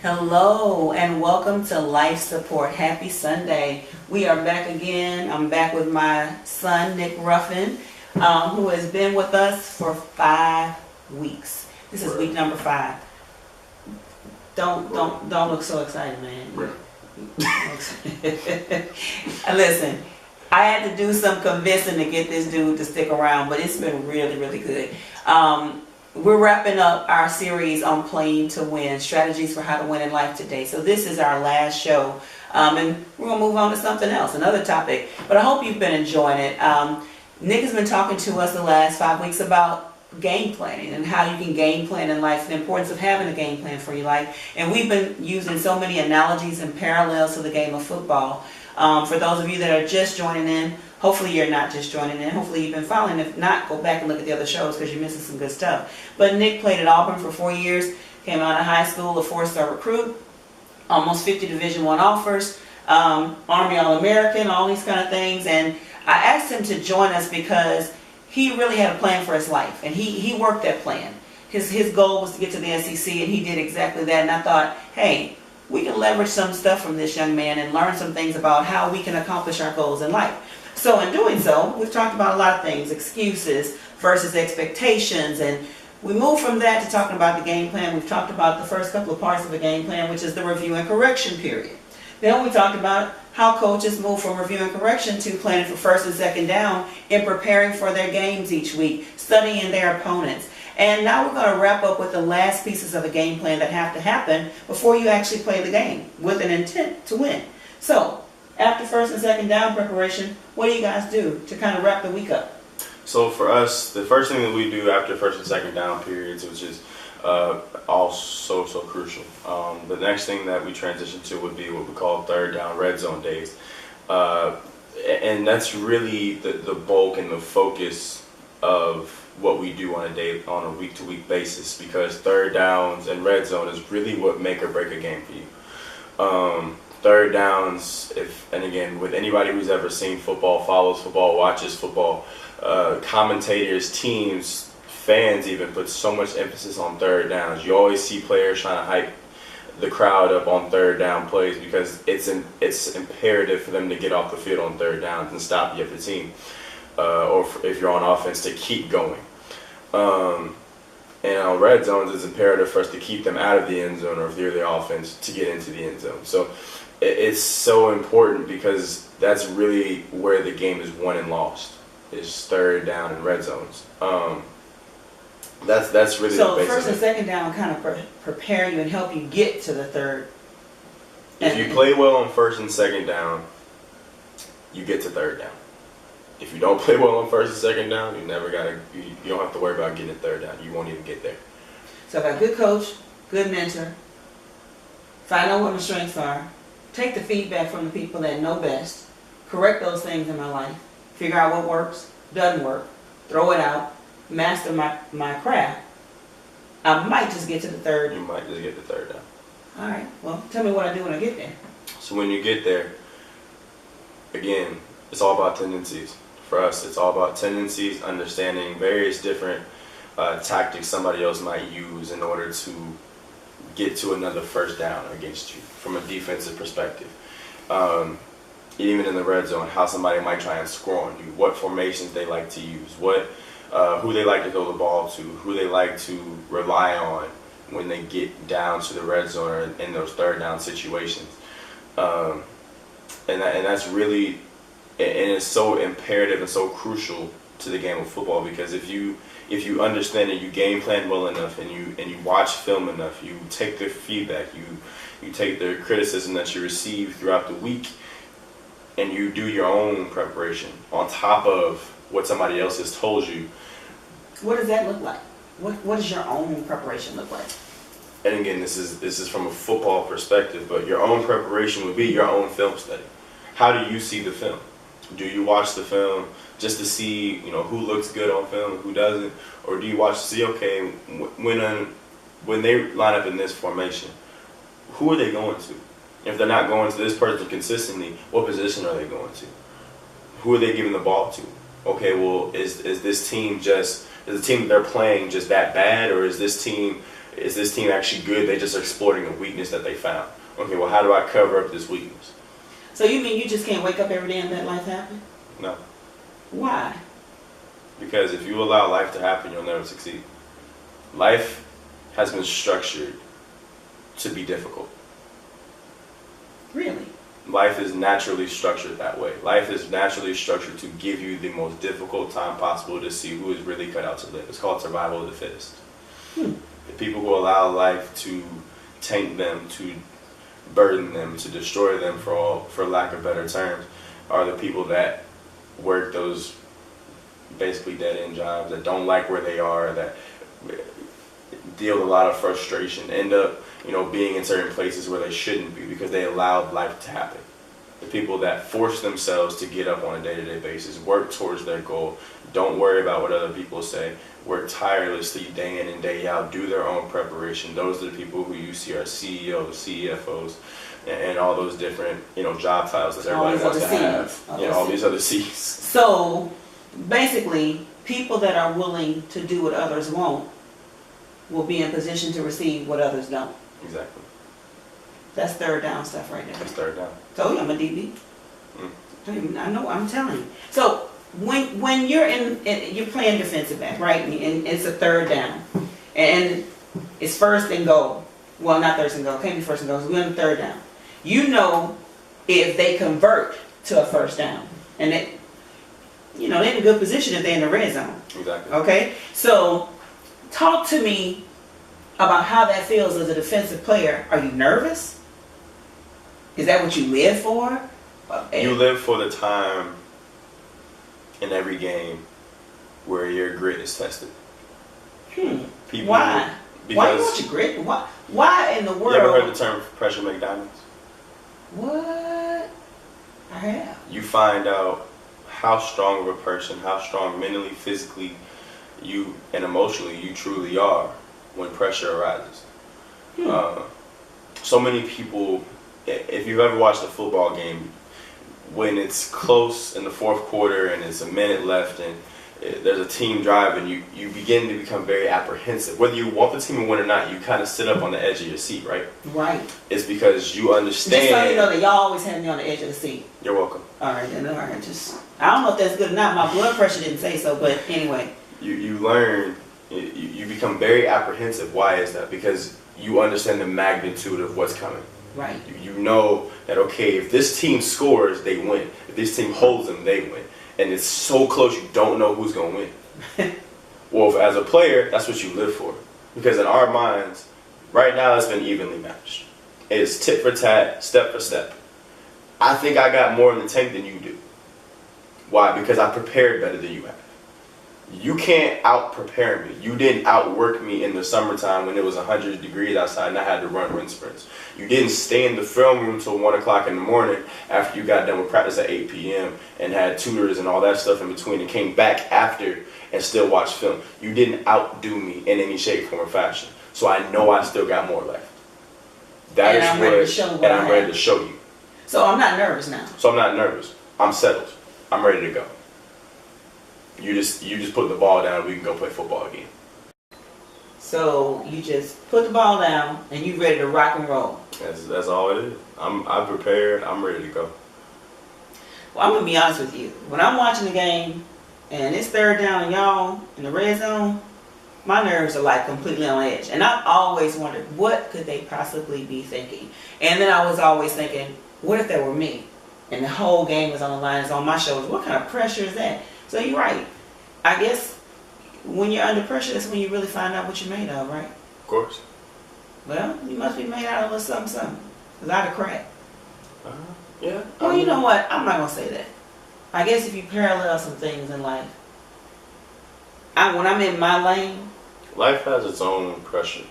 Hello and welcome to Life Support. Happy Sunday. We are back again. I'm back with my son, Nick Ruffin, who has been with us for 5 weeks. This is week number 5. Don't look so excited, man. Listen, I had to do some convincing to get this dude to stick around, but it's been really, really good. We're wrapping up our series on playing to win, strategies for how to win in life today. So this is our last show, and we're going to move on to something else, another topic. But I hope you've been enjoying it. Nick has been talking to us the last 5 weeks about game planning and how you can game plan in life, the importance of having a game plan for your life. And we've been using so many analogies and parallels to the game of football. For those of you that are just joining in, hopefully you're not just joining in. Hopefully you've been following. If not, go back and look at the other shows because you're missing some good stuff. But Nick played at Auburn for 4 years, came out of high school, a 4-star recruit, almost 50 Division I offers, Army All-American, all these kind of things. And I asked him to join us because he really had a plan for his life, and he worked that plan. His goal was to get to the SEC, and he did exactly that. And I thought, hey, we can leverage some stuff from this young man and learn some things about how we can accomplish our goals in life. So in doing so, we've talked about a lot of things, excuses versus expectations, and we moved from that to talking about the game plan. We've talked about the first couple of parts of the game plan, which is the review and correction period. Then we talked about how coaches move from review and correction to planning for first and second down and preparing for their games each week, studying their opponents. And now we're going to wrap up with the last pieces of the game plan that have to happen before you actually play the game with an intent to win. So, after first and second down preparation, what do you guys do to kind of wrap the week up? So for us, the first thing that we do after first and second down periods, which is also so crucial. The next thing that we transition to would be what we call third down red zone days. And that's really the bulk and the focus of what we do on a week-to-week basis, because third downs and red zone is really what make or break a game for you. Third downs, and again, with anybody who's ever seen football, follows football, watches football, commentators, teams, fans even put so much emphasis on third downs. You always see players trying to hype the crowd up on third down plays because it's imperative for them to get off the field on third downs and stop the other team. Or if you're on offense, to keep going. And on red zones, it's imperative for us to keep them out of the end zone, or if they're the offense, to get into the end zone. So it's so important because that's really where the game is won and lost, is third down and red zones. That's really so the basic. So first and second down kind of prepare you and help you get to the third. If you play well on first and second down, you get to third down. If you don't play well on first and second down, you don't have to worry about getting a third down. You won't even get there. So I've got a good coach, good mentor, find out what my strengths are, take the feedback from the people that know best, correct those things in my life, figure out what works, doesn't work, throw it out, master my craft. I might just get to the third. You might just get the third down. All right. Well, tell me what I do when I get there. So when you get there, again, it's all about tendencies. For us, it's all about tendencies, understanding various different tactics somebody else might use in order to get to another first down against you from a defensive perspective. Even in the red zone, how somebody might try and score on you, what formations they like to use, who they like to throw the ball to, who they like to rely on when they get down to the red zone or in those third down situations. And that's really, and it's so imperative and so crucial to the game of football, because if you understand it, you game plan well enough, and you watch film enough, you take the feedback, you take the criticism that you receive throughout the week, and you do your own preparation on top of what somebody else has told you. What does that look like? What does your own preparation look like? And again, this is from a football perspective, but your own preparation would be your own film study. How do you see the film? Do you watch the film just to see, who looks good on film and who doesn't, or do you watch to see, okay, when they line up in this formation, who are they going to? If they're not going to this person consistently, what position are they going to? Who are they giving the ball to? Okay, well, is this team is the team that they're playing just that bad, or is this team is this team actually good? They just are exploiting a weakness that they found. Okay, well, how do I cover up this weakness? So you mean you just can't wake up every day and let life happen? No. Why? Because if you allow life to happen, you'll never succeed. Life has been structured to be difficult. Really? Life is naturally structured that way. Life is naturally structured to give you the most difficult time possible to see who is really cut out to live. It's called survival of the fittest. The people who allow life to taint them, to burden them, to destroy them, for lack of better terms, are the people that work those basically dead-end jobs, that don't like where they are, that deal with a lot of frustration, end up being in certain places where they shouldn't be because they allowed life to happen. The people that force themselves to get up on a day-to-day basis, work towards their goal, don't worry about what other people say, work tirelessly day in and day out, do their own preparation. Those are the people who you see are CEOs, CFOs, and all those different job titles that everybody wants to have. All these other C's. So basically, people that are willing to do what others won't will be in position to receive what others don't. Exactly. That's third down stuff right there. That's third down. Told you I'm a DB. I know. I'm telling you. So when you're you're playing defensive back, right? And it's a third down, and it's first and goal. Well, not first and goal. Can't be first and goal. We're on the third down. If they convert to a first down, and they're in a good position if they're in the red zone. Exactly. Okay. So talk to me about how that feels as a defensive player. Are you nervous? Is that what you live for? You live for the time in every game where your grit is tested. People, why? Because why you want your grit? Why in the world? You ever heard the term pressure make diamonds? What? I have. You find out how strong of a person, how strong mentally, physically, and emotionally you truly are when pressure arises. So many people, if you've ever watched a football game, when it's close in the fourth quarter and it's a minute left and there's a team driving, you begin to become very apprehensive. Whether you want the team to win or not, you kind of sit up on the edge of your seat, right? Right. It's because you understand. Just so you know that y'all always have me on the edge of the seat. You're welcome. All right, then. All right. I don't know if that's good or not. My blood pressure didn't say so, but anyway. You learn. You become very apprehensive. Why is that? Because you understand the magnitude of what's coming. Right. You know that, okay, if this team scores, they win. If this team holds them, they win. And it's so close, you don't know who's going to win. Well, as a player, that's what you live for. Because in our minds, right now it's been evenly matched. It's tit for tat, step for step. I think I got more in the tank than you do. Why? Because I prepared better than you have. You can't out-prepare me. You didn't outwork me in the summertime when it was 100 degrees outside and I had to run wind sprints. You didn't stay in the film room till 1 o'clock in the morning after you got done with practice at 8 p.m. and had tutors and all that stuff in between and came back after and still watched film. You didn't outdo me in any shape, form, or fashion. So I know I still got more left. I'm ready to show you. So I'm not nervous now. So I'm not nervous. I'm settled. I'm ready to go. You just put the ball down and we can go play football again. So you just put the ball down and you ready to rock and roll. That's all it is. I'm prepared. I'm ready to go. Well, I'm gonna be honest with you. When I'm watching the game and it's third down and y'all in the red zone, my nerves are like completely on edge. And I've always wondered, what could they possibly be thinking? And then I was always thinking, what if that were me? And the whole game is on the line, it's on my shoulders. What kind of pressure is that? So you're right. I guess when you're under pressure, that's when you really find out what you're made of, right? Of course. Well, you must be made out of a something. A lot of crap. Yeah. Well, you know what? I'm not going to say that. I guess if you parallel some things in life, when I'm in my lane. Life has its own pressure.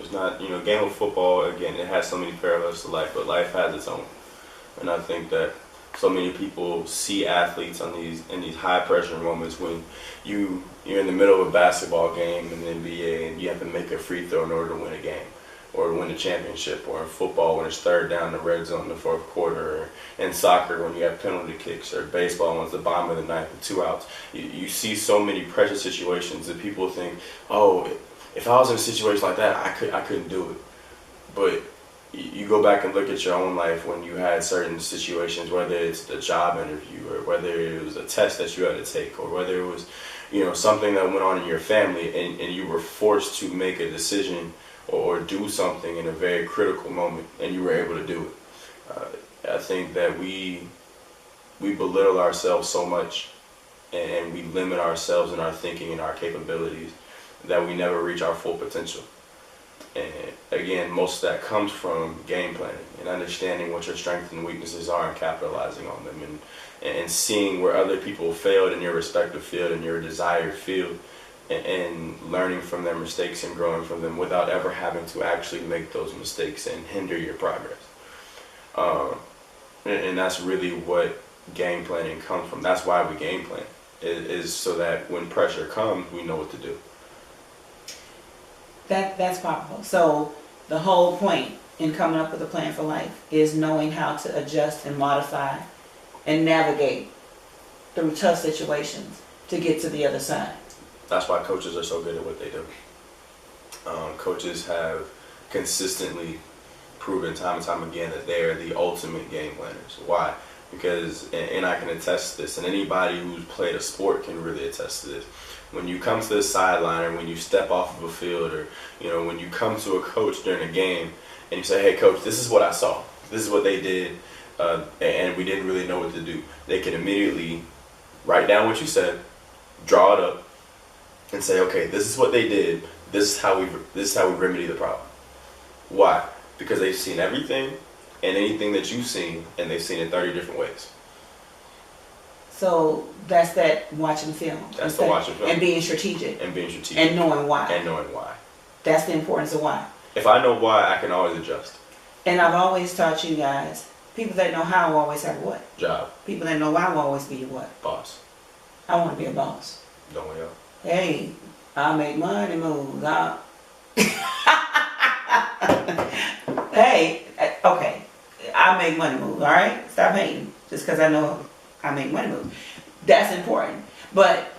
It's not, game of football, again, it has so many parallels to life, but life has its own. And I think that so many people see athletes in these high pressure moments when you're in the middle of a basketball game in the NBA and you have to make a free throw in order to win a game. or to win a championship, or in football when it's third down in the red zone in the fourth quarter, or in soccer when you have penalty kicks, or baseball when it's the bottom of the ninth with 2 outs. You see so many pressure situations that people think, oh, if I was in a situation like that, I couldn't do it. But you go back and look at your own life when you had certain situations, whether it's a job interview, or whether it was a test that you had to take, or whether it was, something that went on in your family, and you were forced to make a decision or do something in a very critical moment, and you were able to do it. I think that we belittle ourselves so much, and we limit ourselves in our thinking and our capabilities, that we never reach our full potential. And again, most of that comes from game planning and understanding what your strengths and weaknesses are and capitalizing on them, and seeing where other people failed in your respective field, in your desired field, and learning from their mistakes and growing from them without ever having to actually make those mistakes and hinder your progress. And that's really what game planning comes from. That's why we game plan, is so that when pressure comes, we know what to do. That's powerful. So the whole point in coming up with a plan for life is knowing how to adjust and modify and navigate through tough situations to get to the other side. That's why coaches are so good at what they do. Coaches have consistently proven time and time again that they are the ultimate game planners. Why? Because, and I can attest to this, and anybody who's played a sport can really attest to this. When you come to the sideline, or when you step off of a field, or when you come to a coach during a game and you say, "Hey, coach, this is what I saw. This is what they did, and we didn't really know what to do." They can immediately write down what you said, draw it up, and say, "Okay, this is what they did. This is how we remedy the problem." Why? Because they've seen everything and anything that you've seen, and they've seen it 30 different ways. So that's that watching film. That's the watching film. And being strategic. And being strategic. And knowing why. And knowing why. That's the importance of why. If I know why, I can always adjust. And I've always taught you guys, people that know how will always have what? Job. People that know why will always be what? Boss. I want to be a boss. Don't we all? Hey, I make money moves. Hey, okay. I make money moves, all right? Stop hating just because I know I make money moves. That's important. But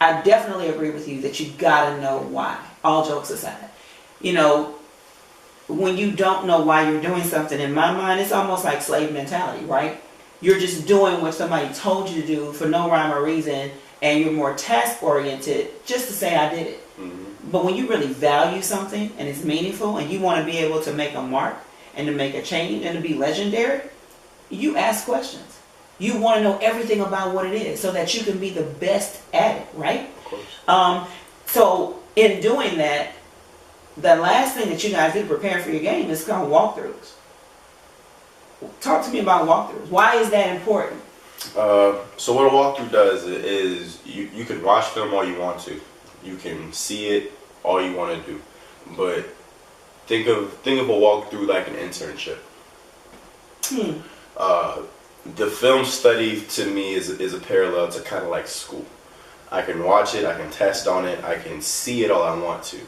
I definitely agree with you that you got to know why, all jokes aside. When you don't know why you're doing something, in my mind, it's almost like slave mentality, right? You're just doing what somebody told you to do for no rhyme or reason, and you're more task-oriented just to say, I did it. Mm-hmm. But when you really value something and it's meaningful and you want to be able to make a mark and to make a change and to be legendary, you ask questions. You want to know everything about what it is so that you can be the best at it, right? Of course. So in doing that, the last thing that you guys do preparing for your game is called walkthroughs. Talk to me about walkthroughs. Why is that important? So what a walkthrough does is you can watch film all you want to. You can see it all you want to do. But think of a walkthrough like an internship. The film study to me is a parallel to kind of like school. I can watch it, I can test on it, I can see it all I want to.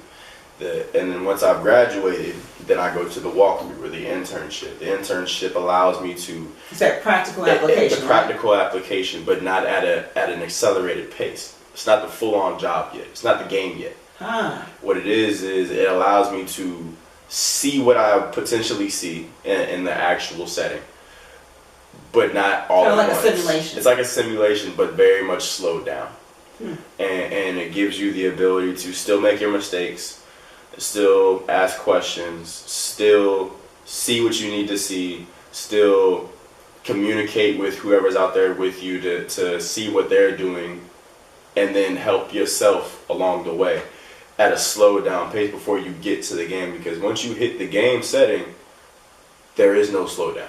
And then once I've graduated, then I go to the walkthrough or the internship. The internship allows me to... It's that practical application, the practical application, but not at an accelerated pace. It's not the full-on job yet. It's not the game yet. What it is it allows me to see what I potentially see in the actual setting, but not all at once. Like a simulation. It's like a simulation, but very much slowed down. And it gives you the ability to still make your mistakes, still ask questions, still see what you need to see, still communicate with whoever's out there with you to see what they're doing, and then help yourself along the way at a slowed down pace before you get to the game. Because once you hit the game setting, there is no slowdown.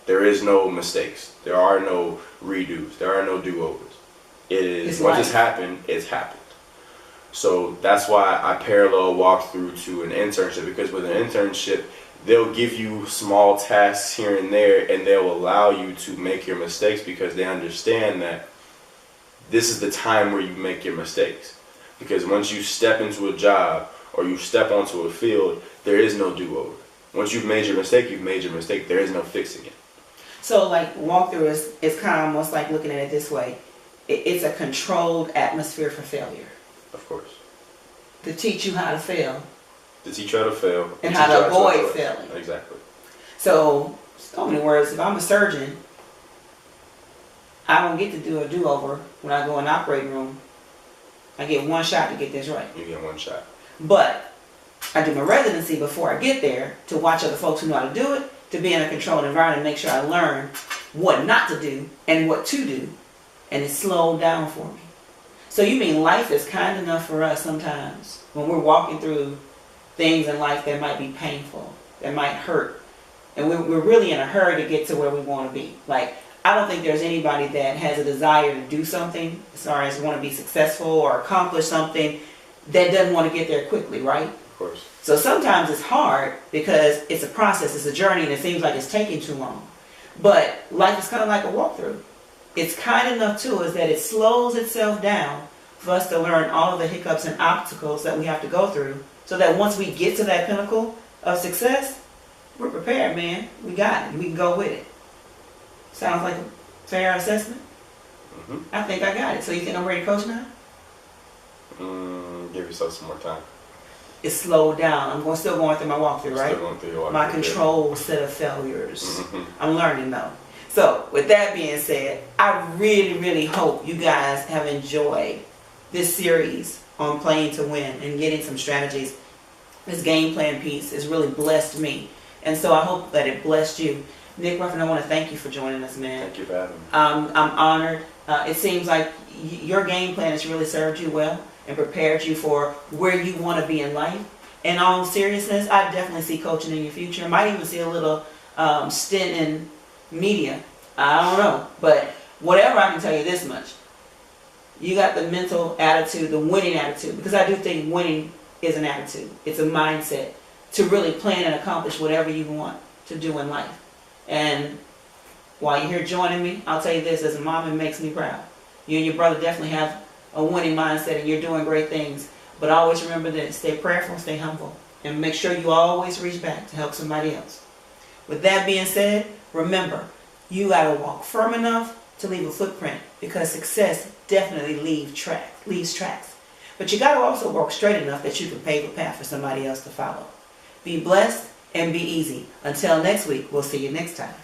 There is no mistakes. There are no redos. There are no do-overs. It is, once it's happened, it's happened. So that's why I parallel walk through to an internship, because with an internship, they'll give you small tasks here and there, and they'll allow you to make your mistakes because they understand that this is the time where you make your mistakes. Because once you step into a job or you step onto a field, there is no do-over. Once you've made your mistake, you've made your mistake. There is no fixing it. So like walkthrough is kind of almost like looking at it this way. It's a controlled atmosphere for failure. Of course. To teach you how to fail. To teach you how to fail. And how to avoid failing. Exactly. So many words, if I'm a surgeon, I don't get to do a do-over when I go in the operating room. I get one shot to get this right. You get one shot. But I do my residency before I get there to watch other folks who know how to do it, to be in a controlled environment and make sure I learn what not to do and what to do. And it's slowed down for me. So you mean life is kind enough for us sometimes when we're walking through things in life that might be painful, that might hurt. And we're really in a hurry to get to where we want to be. Like, I don't think there's anybody that has a desire to do something, as far as want to be successful or accomplish something, that doesn't want to get there quickly, right? Of course. So sometimes it's hard because it's a process, it's a journey, and it seems like it's taking too long. But life is kind of like a walkthrough. It's kind enough to us that it slows itself down for us to learn all of the hiccups and obstacles that we have to go through, so that once we get to that pinnacle of success, we're prepared, man. We got it. We can go with it. Sounds like a fair assessment? Mm-hmm. I think I got it. So you think I'm ready to coach now? Give yourself some more time. It's slowed down. still going through my walkthrough, right? Still going through your walkthrough. My controlled set of failures. Mm-hmm. I'm learning though. So with that being said, I really, really hope you guys have enjoyed this series on playing to win and getting some strategies. This game plan piece has really blessed me. And so I hope that it blessed you. Nick Ruffin, I want to thank you for joining us, man. Thank you for having me. I'm honored. It seems like your game plan has really served you well and prepared you for where you want to be in life. In all seriousness, I definitely see coaching in your future. Might even see a little stint in media. I don't know. But whatever, I can tell you this much. You got the mental attitude, the winning attitude, because I do think winning is an attitude. It's a mindset to really plan and accomplish whatever you want to do in life. And while you're here joining me, I'll tell you this, as a mom, it makes me proud. You and your brother definitely have a winning mindset and you're doing great things. But always remember this, stay prayerful, stay humble, and make sure you always reach back to help somebody else. With that being said, remember, you got to walk firm enough to leave a footprint, because success definitely leaves tracks. But you got to also walk straight enough that you can pave a path for somebody else to follow. Be blessed and be easy. Until next week, we'll see you next time.